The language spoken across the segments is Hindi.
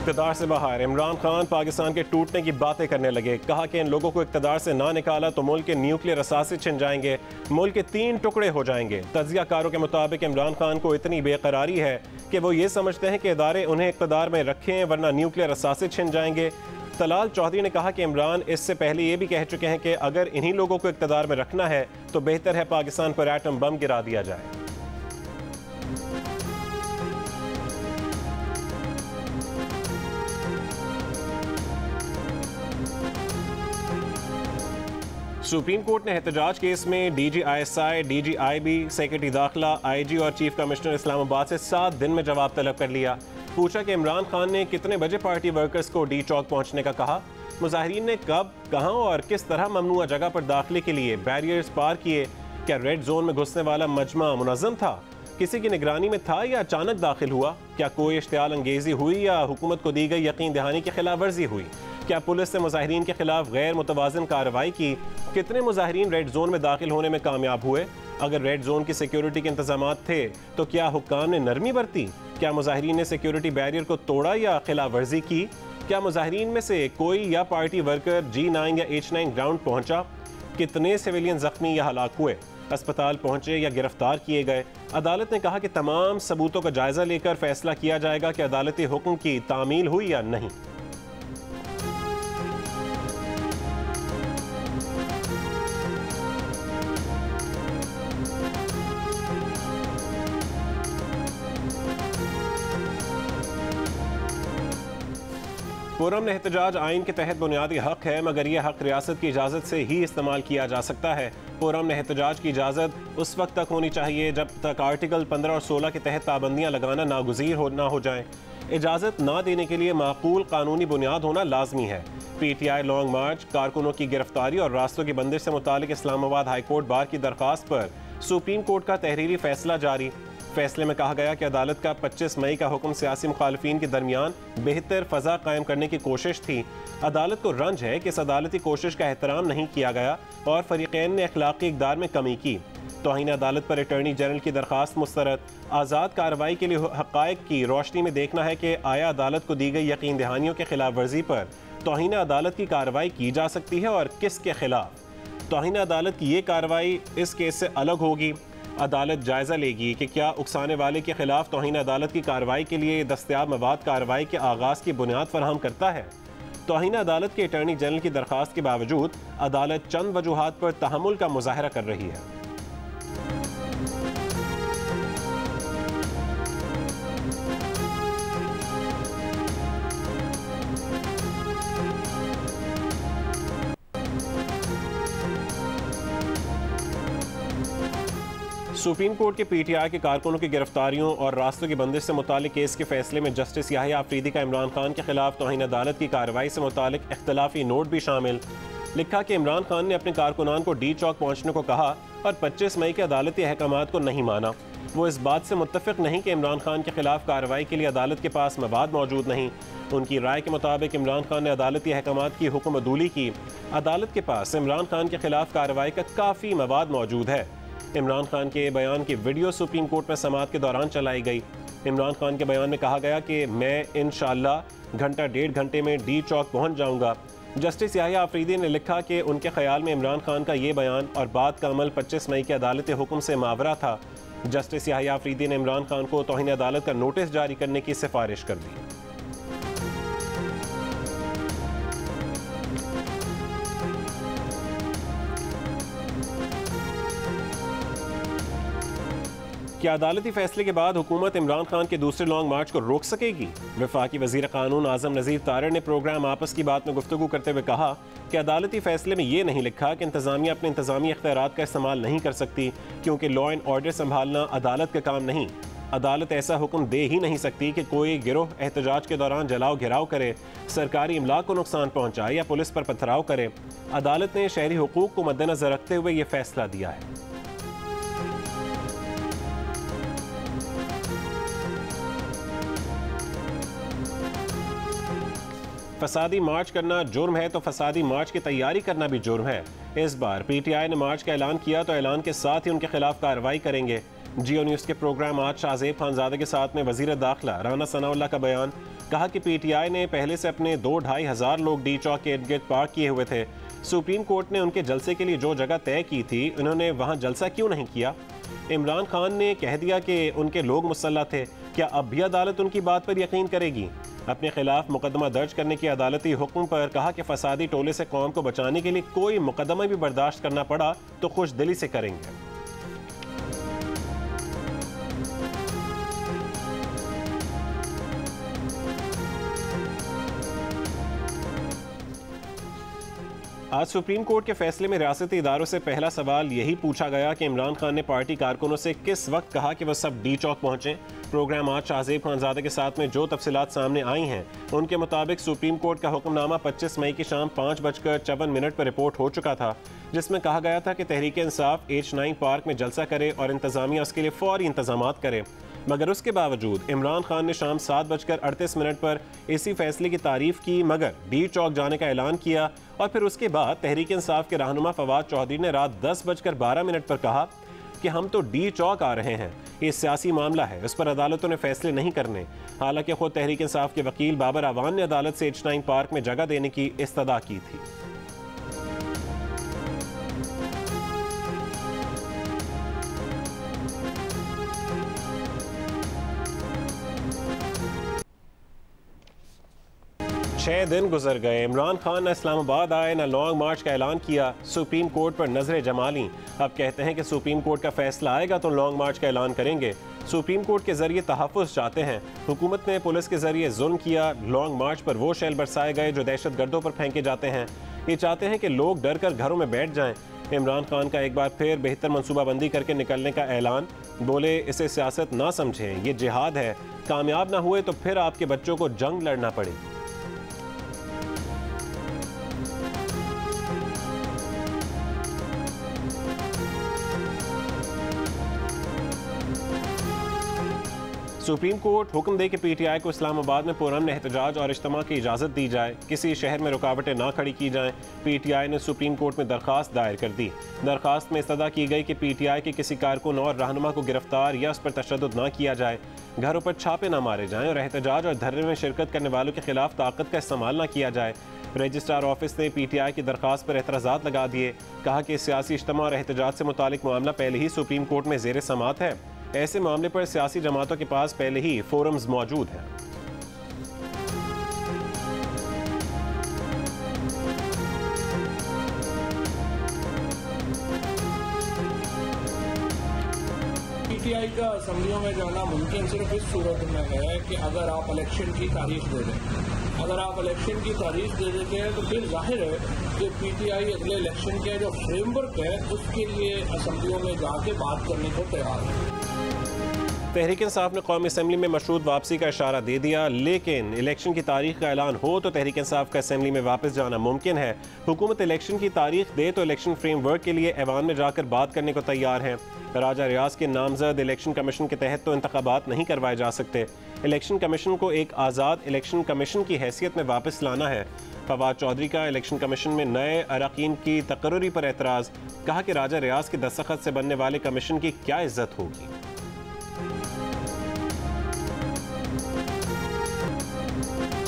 इक़्तिदार से बाहर इमरान खान पाकिस्तान के टूटने की बातें करने लगे। कहा कि इन लोगों को इक़्तिदार से ना निकाला तो मुल्क के न्यूक्लियर असासे छिन जाएंगे, मुल्क के 3 टुकड़े हो जाएंगे। तज्ज़ियाकारों के मुताबिक इमरान खान को इतनी बेकरारी है कि वो ये समझते हैं कि इदारे उन्हें इक़्तिदार में रखें वरना न्यूक्लियर असासे छिन जाएंगे। तलाल चौधरी ने कहा कि इमरान इससे पहले ये भी कह चुके हैं कि अगर इन्हीं लोगों को इक़्तिदार में रखना है तो बेहतर है पाकिस्तान पर एटम बम गिरा दिया जाए। सुप्रीम कोर्ट ने एहतजाज केस में DGISI, DGIB, सेक्रेटरी दाखिला, IG और चीफ कमिश्नर इस्लामाबाद से 7 दिन में जवाब तलब कर लिया। पूछा कि इमरान खान ने कितने बजे पार्टी वर्कर्स को डी चौक पहुंचने का कहा। मुजाहिरीन ने कब, कहां और किस तरह ममनुआ जगह पर दाखिले के लिए बैरियर्स पार किए। क्या रेड जोन में घुसने वाला मजमा मुनज़्ज़म था, किसी की निगरानी में था या अचानक दाखिल हुआ? क्या कोई इश्तियाल अंगेजी हुई या हुकूमत को दी गई यकीन दहानी की खिलाफ वर्जी हुई? क्या पुलिस ने मुजाहिरीन के खिलाफ गैर मुतवाज़िन कार्रवाई की? कितने मुजाहिरीन रेड जोन में दाखिल होने में कामयाब हुए? अगर रेड जोन की सिक्योरिटी के इंतजाम थे तो क्या हुक्काम ने नरमी बरती? क्या मुजाहिरीन ने सिक्योरिटी बैरियर को तोड़ा या खिलाफ वर्जी की? क्या मुजाहिरीन में से कोई या पार्टी वर्कर G9 या H9 ग्राउंड पहुंचा? कितने सिविलियन जख्मी या हलाक हुए, अस्पताल पहुंचे या गिरफ्तार किए गए? अदालत ने कहा कि तमाम सबूतों का जायजा लेकर फैसला किया जाएगा कि अदालती हुक्म की तामील हुई या नहीं। फोरम ने एहतजाज आइन के तहत बुनियादी हक है मगर यह हक रियासत की इजाज़त से ही इस्तेमाल किया जा सकता है। फोरम ने एहतजाज की इजाज़त उस वक्त तक होनी चाहिए जब तक आर्टिकल 15 और 16 के तहत पाबंदियाँ लगाना नागुज़ीर ना हो जाए। इजाज़त ना देने के लिए माकूल कानूनी बुनियाद होना लाजमी है। PTI लॉन्ग मार्च, कारकुनों की गिरफ्तारी और रास्तों की बंदिश से मुतालिक इस्लामाबाद हाईकोर्ट बार की दरख्वास्त पर सुप्रीम कोर्ट का तहरीरी फैसला जारी। फैसले में कहा गया कि अदालत का 25 मई का हुक्म सियासी मुखालफिन के दरमियान बेहतर फ़ज़ा कायम करने की कोशिश थी। अदालत को रंज है कि इस अदालती कोशिश का एहतराम नहीं किया गया और फरीक़ैन ने अखलाक़ी इक़दार में कमी की। तौहीन अदालत पर अटॉर्नी जनरल की दरख्वास्त मुस्तरद। आज़ाद कार्रवाई के लिए हक़ाइक़ की रोशनी में देखना है कि आया अदालत को दी गई यकीन दहानियों के खिलाफ वर्जी पर तौहीन अदालत की कार्रवाई की जा सकती है और किसके खिलाफ। तौहीन अदालत की ये कार्रवाई इस केस से अलग होगी। अदालत जायज़ा लेगी कि क्या उकसाने वाले के खिलाफ तौहीन अदालत की कार्रवाई के लिए दस्तयाब मवाद कार्रवाई के आगाज़ की बुनियाद फराहम करता है। तौहीन अदालत के अटॉर्नी जनरल की दरख्वास्त के बावजूद अदालत चंद वजूहात पर तहम्मुल का मुजाहरा कर रही है। सुप्रीम कोर्ट के PTI के कारकुनों की गिरफ्तारियों और रास्तों की बंदिश से मुतालिक केस के फैसले में जस्टिस याहिया अफरीदी का इमरान खान के खिलाफ तौहीन अदालत की कार्रवाई से मुतालिक इख्तलाफी नोट भी शामिल। लिखा कि इमरान खान ने अपने कारकुनान को डी चौक पहुंचने को कहा और 25 मई के अदालती अहकामात को नहीं माना। वो इस बात से मुत्तफिक नहीं कि इमरान खान के खिलाफ कार्रवाई के लिए अदालत के पास मवाद मौजूद नहीं। उनकी राय के मुताबिक इमरान खान ने अदालती अहकामात की हुक्म अदूली की। अदालत के पास इमरान खान के खिलाफ कार्रवाई का काफ़ी मवाद मौजूद है। इमरान खान के बयान की वीडियो सुप्रीम कोर्ट में समाअत के दौरान चलाई गई। इमरान खान के बयान में कहा गया कि मैं इंशाअल्लाह घंटा 1.5 घंटे में डी चौक पहुंच जाऊंगा। जस्टिस याहिया अफरीदी ने लिखा कि उनके ख्याल में इमरान खान का ये बयान और बात का अमल 25 मई के अदालती हुक्म से मावरा था। जस्टिस याहिया अफरीदी ने इमरान खान को तौहीन अदालत का नोटिस जारी करने की सिफारिश कर दी। क्या अदालती फैसले के बाद हुकूमत इमरान खान के दूसरे लॉन्ग मार्च को रोक सकेगी? वफाकी वज़ीर कानून आज़म नज़ीर तारड़ ने प्रोग्राम आपस की बात में गुफ्तगू करते हुए कहा कि अदालती फैसले में ये नहीं लिखा कि इंतज़ामिया अपने इंतज़ामी इख्तियारात का इस्तेमाल नहीं कर सकती क्योंकि लॉ एंड ऑर्डर संभालना अदालत का काम नहीं। अदालत ऐसा हुक्म दे ही नहीं सकती कि कोई गिरोह एहतजाज के दौरान जलाओ घिराव करे, सरकारी इमलाक को नुकसान पहुँचाए या पुलिस पर पथराव करे। अदालत ने शहरी हुकूक को मद्देनजर रखते हुए ये फैसला दिया है। फसादी मार्च करना जुर्म है तो फसादी मार्च की तैयारी करना भी जुर्म है। इस बार PTI ने मार्च का ऐलान किया तो ऐलान के साथ ही उनके खिलाफ कार्रवाई करेंगे। जियो न्यूज़ के प्रोग्राम आज शाहजेब खानजादे के साथ में वजीर दाखिला राना सनाउल्लाह का बयान। कहा कि PTI ने पहले से अपने 2-2.5 हज़ार लोग डी चौक के इर्द गिर्द पार्क किए हुए थे। सुप्रीम कोर्ट ने उनके जलसे के लिए जो जगह तय की थी, उन्होंने वहाँ जलसा क्यों नहीं किया? इमरान खान ने कह दिया कि उनके लोग मुसल्लह थे। क्या अब भी अदालत उनकी बात पर यकीन करेगी? अपने खिलाफ मुकदमा दर्ज करने के अदालती हुक्म पर कहा कि फसादी टोले से कौम को बचाने के लिए कोई मुकदमा भी बर्दाश्त करना पड़ा तो खुश दिली से करेंगे। आज सुप्रीम कोर्ट के फैसले में रियासती इदारों से पहला सवाल यही पूछा गया कि इमरान खान ने पार्टी कारकुनों से किस वक्त कहा कि वह सब डी चौक पहुंचें। प्रोग्राम आज शाहजेब खानजादे के साथ में जो तफसीलात सामने आई हैं, उनके मुताबिक सुप्रीम कोर्ट का हुक्मनामा 25 मई की शाम 5:54 पर रिपोर्ट हो चुका था, जिसमें कहा गया था कि तहरीक इंसाफ H9 पार्क में जलसा करे और इंतजामिया उसके लिए फौरी इंतजामात करे। मगर उसके बावजूद इमरान खान ने शाम 7:38 पर इसी फैसले की तारीफ की, मगर डी चौक जाने का ऐलान किया और फिर उसके बाद तहरीक इंसाफ के रहनुमा फवाद चौधरी ने रात 10:12 पर कहा कि हम तो डी चौक आ रहे हैं, ये सियासी मामला है, उस पर अदालतों ने फैसले नहीं करने। हालांकि खुद तहरीक इंसाफ के वकील बाबर अवान ने अदालत से H9 पार्क में जगह देने की इस्तदा की थी। छह दिन गुजर गए, इमरान खान न इस्लामाबाद आए, न लॉन्ग मार्च का ऐलान किया। सुप्रीम कोर्ट पर नजरें जमा लीं। अब कहते हैं कि सुप्रीम कोर्ट का फैसला आएगा तो लॉन्ग मार्च का ऐलान करेंगे। सुप्रीम कोर्ट के जरिए तहफ़्फ़ुज़ चाहते हैं। हुकूमत ने पुलिस के जरिए जुल्म किया। लॉन्ग मार्च पर वो शैल बरसाए गए जो दहशत गर्दों पर फेंके जाते हैं। ये चाहते हैं कि लोग डर कर घरों में बैठ जाएं। इमरान खान का एक बार फिर बेहतर मनसूबाबंदी करके निकलने का ऐलान। बोले इसे सियासत ना समझें, ये जिहाद है। कामयाब ना हुए तो फिर आपके बच्चों को जंग लड़ना पड़ेगी। सुप्रीम कोर्ट हुक्म दे कि PTI को इस्लामाबाद में पुरअमन एहतजाज और इज्तिमा की इजाज़त दी जाए, किसी शहर में रुकावटें ना खड़ी की जाएं। PTI ने सुप्रीम कोर्ट में दरख्वास्त दायर कर दी। दरख्वास्त में इस्तदा की गई कि PTI के किसी कारकुन और रहनुमा को गिरफ्तार या उस पर तशद्दुद ना किया जाए, घरों पर छापे ना मारे जाएं और एहतजाज और धरने में शिरकत करने वालों के खिलाफ ताकत का इस्तेमाल ना किया जाए। रजिस्ट्रार ऑफिस ने PTI की दरख्वास्त पर एतराज़ात लगा दिए। कहा कि सियासी इज्तिमा और एहतजाज से मुतालिक मामला पहले ही सुप्रीम कोर्ट में ज़ेर समात है। ऐसे मामले पर सियासी जमातों के पास पहले ही फोरम्स मौजूद हैं। PTI का असम्बलियों में जाना मुमकिन सिर्फ इस सूरत में है कि अगर आप इलेक्शन की तारीख दे दें। अगर आप इलेक्शन की तारीख दे देते हैं तो फिर जाहिर है कि PTI अगले इलेक्शन के जो फ्रेमवर्क है उसके लिए असम्बलियों में जाके बात करने को तैयार है। तहरीक इंसाफ ने कौमी असम्बली में मशरूत वापसी का इशारा दे दिया, लेकिन इलेक्शन की तारीख का ऐलान हो तो तहरीक इंसाफ का असम्बली में वापस जाना मुमकिन है। हुकूमत इलेक्शन की तारीख दे तो इलेक्शन फ्रेमवर्क के लिए ऐवान में जाकर बात करने को तैयार है। राजा रियाज के नामजद इलेक्शन कमीशन के तहत तो इंतखाबात नहीं करवाए जा सकते। इलेक्शन कमीशन को एक आज़ाद इलेक्शन कमीशन की हैसियत में वापस लाना है। फवाद चौधरी का इलेक्शन कमीशन में नए अरकान की तकर्री पर एतराज़। कहा कि राजा रियाज के दस्तखत से बनने वाले कमीशन की क्या इज्जत होगी।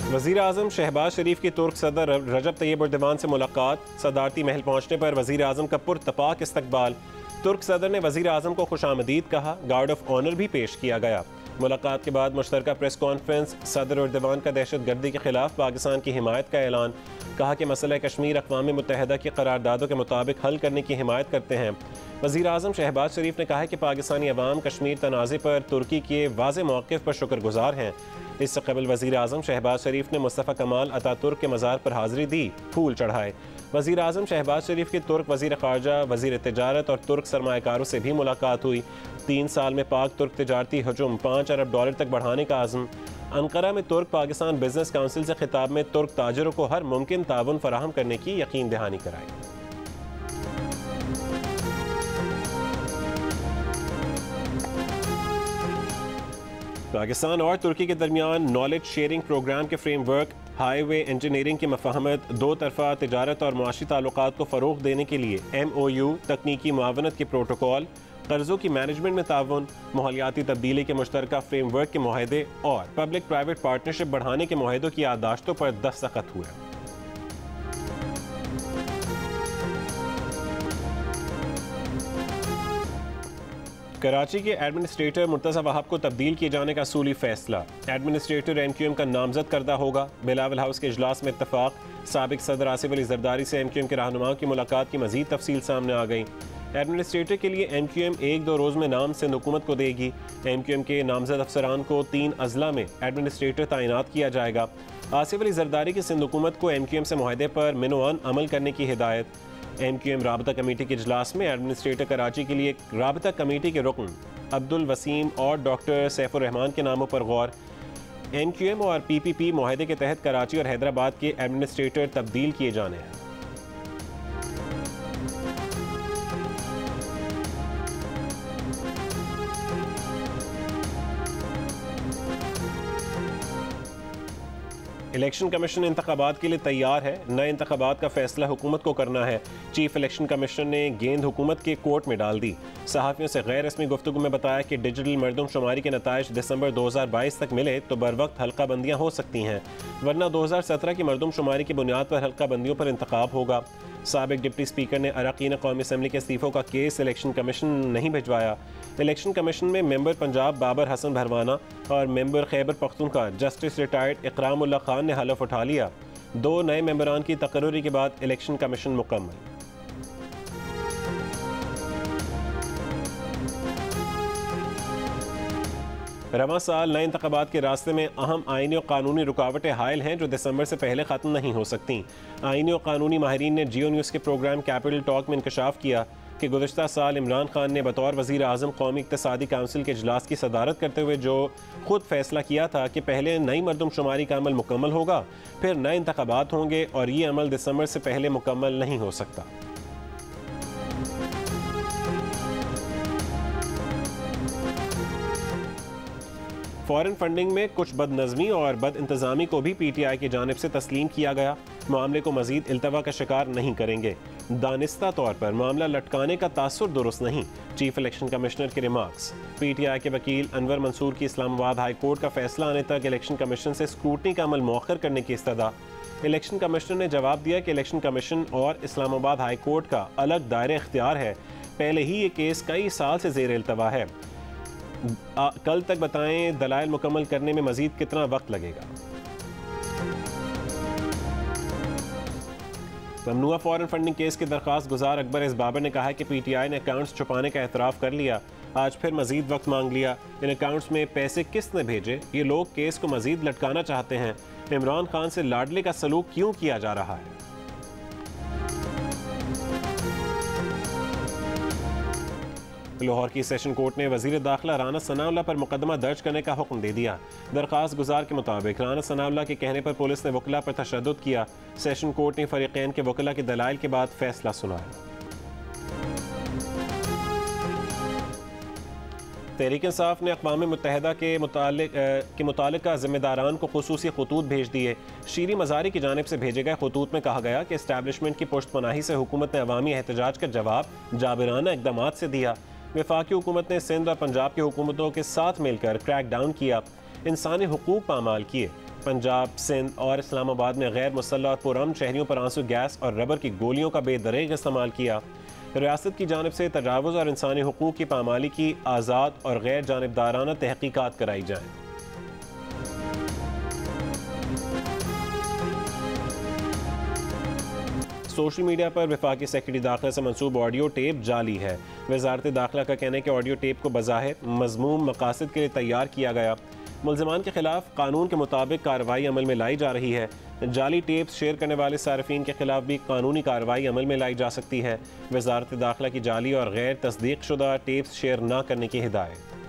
वज़ीर आज़म शहबाज शरीफ की तुर्क सदर रजब तैयब एर्दोगान से मुलाकात। सदारती महल पहुंचने पर वज़ीर आज़म का पुरतपाक इस्तकबाल। तुर्क सदर ने वज़ीर आज़म को खुशामदीद कहा। गार्ड ऑफ ऑनर भी पेश किया गया। मुलाकात के बाद मुश्तरका प्रेस कॉन्फ्रेंस। सदर एर्दोगान का दहशत गर्दी के खिलाफ पाकिस्तान की हिमायत का ऐलान। कहा कि मसला कश्मीर अक़वाम मुत्तहिदा की करारदादों के मुताबिक हल करने की हिमायत करते हैं। वज़ीर आज़म शहबाज शरीफ ने कहा है कि पाकिस्तानी अवाम कश्मीर तनाज़े पर तुर्की के वाज़े मौक़िफ़ पर शुक्रगुज़ार हैं। इससे कबल वज़ीर आज़म शहबाज शरीफ ने मुस्तफ़ा कमाल अतातुर्क के मज़ार पर हाज़िरी दी, फूल चढ़ाए। वज़ीर आज़म शहबाज शरीफ की तुर्क वज़ीर ख़ारजा, वज़ीर तिजारत और तुर्क सरमायाकारों से भी मुलाकात हुई। 3 साल में पाक तुर्क तिजारती हजूम $5 अरब तक बढ़ाने का आज़म। अंकारा में तुर्क पाकिस्तान बिजनेस काउंसिल से खिताब में तुर्क ताजरों को हर मुमकिन ताउन फराहम करने की यकीन दहानी कराई। पाकिस्तान और तुर्की के दरमियान नॉलेज शेयरिंग प्रोग्राम के फ्रेमवर्क, हाईवे इंजीनियरिंग की मफाहमत, दो तरफा तिजारत और मुआशी ताल्लुकात को फ़रोग़ देने के लिए MOU, तकनीकी मुआवनत के प्रोटोकॉल, कर्जों की मैनेजमेंट में ताउन, माहौलियाती तब्दीली के मुश्तरका फ्रेमवर्क के मुआहदे और पब्लिक प्राइवेट पार्टनरशिप बढ़ाने के मुआहदों की याददाश्तों पर दस्तखत हुए। कराची के एडमिनिस्ट्रेटर मुर्तज़ा वहाब को तब्दील किए जाने का असूली फैसला। एडमिनिस्ट्रेटर MQM का नामजद करदा होगा। बिलावल हाउस के इजलास में इत्तफाक। साबिक सदर आसिफ अली जरदारी से MQM के रहनुमाओं की मुलाकात की मजीद तफसील सामने आ गई। एडमिनिस्ट्रेटर के लिए MQM 1-2 रोज़ में नाम सिंध हुकूमत को देगी। MQM के नामजद अफसरान को 3 अजला में एडमिनिस्ट्रेटर तैनात किया जाएगा। आसिफ अली जरदारी की सिंध हुकूमत को MQM से मुआहदे पर मिनोअन अमल करने की हिदायत। MQM राबता कमेटी के इजलास में एडमिनिस्ट्रेटर कराची के लिए राबता कमेटी के रुकन अब्दुल वसीम और डॉक्टर सैफुर रहमान के नामों पर गौर। MQM और PPP मुआहदे के तहत कराची और हैदराबाद के एडमिनिस्ट्रेटर तब्दील किए जाने हैं। इलेक्शन कमीशन इंतखाबात के लिए तैयार है। नए इंतखाबात का फैसला हुकूमत को करना है। चीफ इलेक्शन कमिश्नर ने गेंद हुकूमत के कोर्ट में डाल दी। सहाफ़ियों से गैर रस्मी गुफ्तगू में बताया कि डिजिटल मरदमशुमारी के नताइज दिसंबर 2022 तक मिले तो बर वक्त हल्का बंदियाँ हो सकती हैं, वरना 2017 की मरदमशुमारी की बुनियाद पर हल्का बंदियों पर इंतखाब होगा। साबिक डिप्टी स्पीकर ने अरकान कौमी असम्बली के इस्तीफ़ों का केस इलेक्शन कमीशन नहीं भिजवाया। इलेक्शन कमीशन में मेंबर पंजाब बाबर हसन भरवाना और member Khyber Pakhtunkhwa justice retired Ikramullah Khan ने हलफ उठा लिया। 2 नए मेंबरान की तकर्री के बाद इलेक्शन कमीशन मुकम्मल। रवां साल नए इंतखाबात के रास्ते में अहम आईनी और कानूनी रुकावटें हायल हैं जो दिसंबर से पहले ख़त्म नहीं हो सकती। आईनी और कानूनी माहिरीन ने जियो न्यूज़ के प्रोग्राम कैपिटल टॉक में इंकशाफ किया कि गुज़श्ता साल इमरान खान ने बतौर वज़ीर आज़म कौमी इक़्तिसादी काउंसिल के इजलास की सदारत करते हुए जो खुद फैसला किया था कि पहले नई मरदमशुमारी का अमल मुकम्मल होगा, फिर नए इंतखाबात होंगे और ये अमल दिसंबर से पहले मुकम्मल नहीं हो सकता। फॉरेन फंडिंग में कुछ बदनज़मी और बद इंतज़ामी को भी PTI की जानिब से तस्लीम किया गया। मामले को मज़ीद इल्तवा का शिकार नहीं करेंगे। दानिस्ता तौर पर मामला लटकाने का तासुर दुरुस्त नहीं। चीफ इलेक्शन कमिश्नर के रिमार्क्स। PTI के वकील अनवर मंसूर की इस्लामाबाद हाई कोर्ट का फैसला आने तक इलेक्शन कमीशन से स्क्रूटनी का अमल मौखर करने की इस्तदा। इलेक्शन कमिश्नर ने जवाब दिया कि इलेक्शन कमीशन और इस्लामाबाद हाई कोर्ट का अलग दायरे इख्तियार है। पहले ही ये केस कई साल से ज़ेर इल्तवा है। कल तक बताएं दलाइल मुकम्मल करने में मजीद कितना वक्त लगेगा। ममनुआ फॉरेन फंडिंग केस के दरख्वास्त गुजार अकबर एस बाबर ने कहा है कि PTI ने अकाउंट्स छुपाने का एतराफ़ कर लिया, आज फिर मजीद वक्त मांग लिया। इन अकाउंट्स में पैसे किसने भेजे? ये लोग केस को मजीद लटकाना चाहते हैं। इमरान खान से लाडले का सलूक क्यों किया जा रहा है? लाहौर की सेशन कोर्ट ने वजीर दाखिला राना सनाउल्लाह पर मुकदमा दर्ज करने का हुक्म दे दिया। दरख्वास्त गुजार के मुताबिक राना सनाउल्लाह के कहने पर पुलिस ने वकला पर तशद्दुद किया। सेशन कोर्ट ने फरीकैन के वकला के दलाइल के बाद फैसला सुनाया। तहरीक इंसाफ ने अक़वाम मुत्तहिदा के मुतालिका ज़िम्मेदारान को खुसूसी खतूत भेज दिए। शीरी मज़ारी की जानिब से भेजे गए खतूत में कहा गया कि इस्टेब्लिशमेंट की पुश्तपनाही से हुकूमत ने अवामी एहतजाज का जवाब जाबिराना इक़दामात से दिया। वफाकी हुकूमत ने सिंध और पंजाब की हुकूमतों के साथ मिलकर क्रैक डाउन किया, इंसानी हुकूक पामाल किए। पंजाब, सिंध और इस्लामाबाद में गैर मुसल्लह और पुरअमन शहरियों पर आंसू गैस और रबर की गोलियों का बेदरेग इस्तेमाल किया। रियासत की जानिब से तजावुज़ और इंसानी हुकूक की पामाली की आज़ाद और गैर जानिबदाराना तहकीकात कराई जाए। सोशल मीडिया पर वफाकी सेक्रेटरी दाखिला से मंसूब ऑडियो टेप जाली है। वज़ारत दाखिला का कहना है कि ऑडियो टेप को बज़ाहिर मज़मूम मकासद के लिए तैयार किया गया। मुल्ज़िमान के खिलाफ कानून के मुताबिक कार्रवाई अमल में लाई जा रही है। जाली टेप शेयर करने वाले सार्फिन के खिलाफ भी कानूनी कार्रवाई अमल में लाई जा सकती है। वज़ारत दाखिला की जाली और गैर तस्दीक शुदा टेप्स शेयर न करने की हिदायत।